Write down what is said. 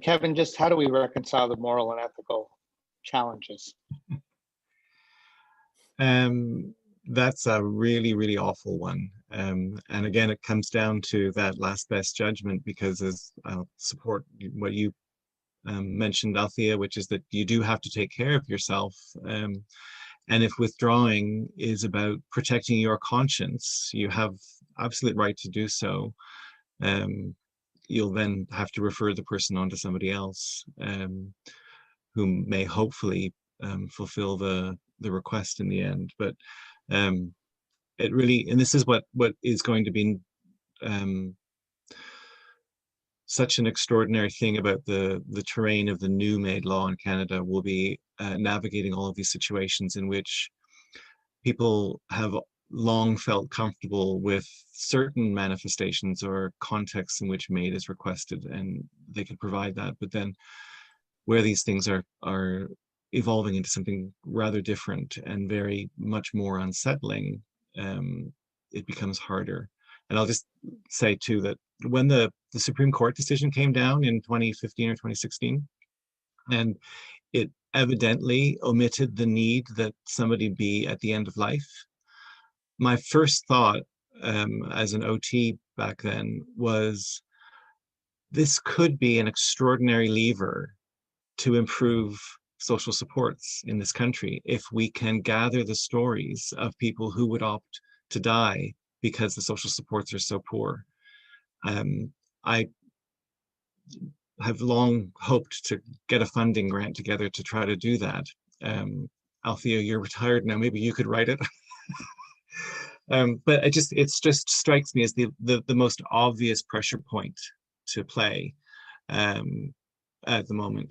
Kevin, just how do we reconcile the moral and ethical challenges? That's a really, really awful one. And again, it comes down to that last best judgment, because as I'll support what you mentioned, Althea, which is that you do have to take care of yourself. And if withdrawing is about protecting your conscience, you have absolute right to do so. You'll then have to refer the person on to somebody else, who may hopefully fulfill the request in the end. But it really, and this is what is going to be such an extraordinary thing about the terrain of the new made law in Canada, will be navigating all of these situations in which people have long felt comfortable with certain manifestations or contexts in which MAID is requested, and they can provide that. But then where these things are evolving into something rather different and very much more unsettling, it becomes harder. And I'll just say too that when the Supreme Court decision came down in 2015 or 2016, and it evidently omitted the need that somebody be at the end of life, my first thought as an OT back then was, this could be an extraordinary lever to improve social supports in this country if we can gather the stories of people who would opt to die because the social supports are so poor. I have long hoped to get a funding grant together to try to do that. Althea, you're retired now, maybe you could write it. But it just strikes me as the most obvious pressure point to play at the moment.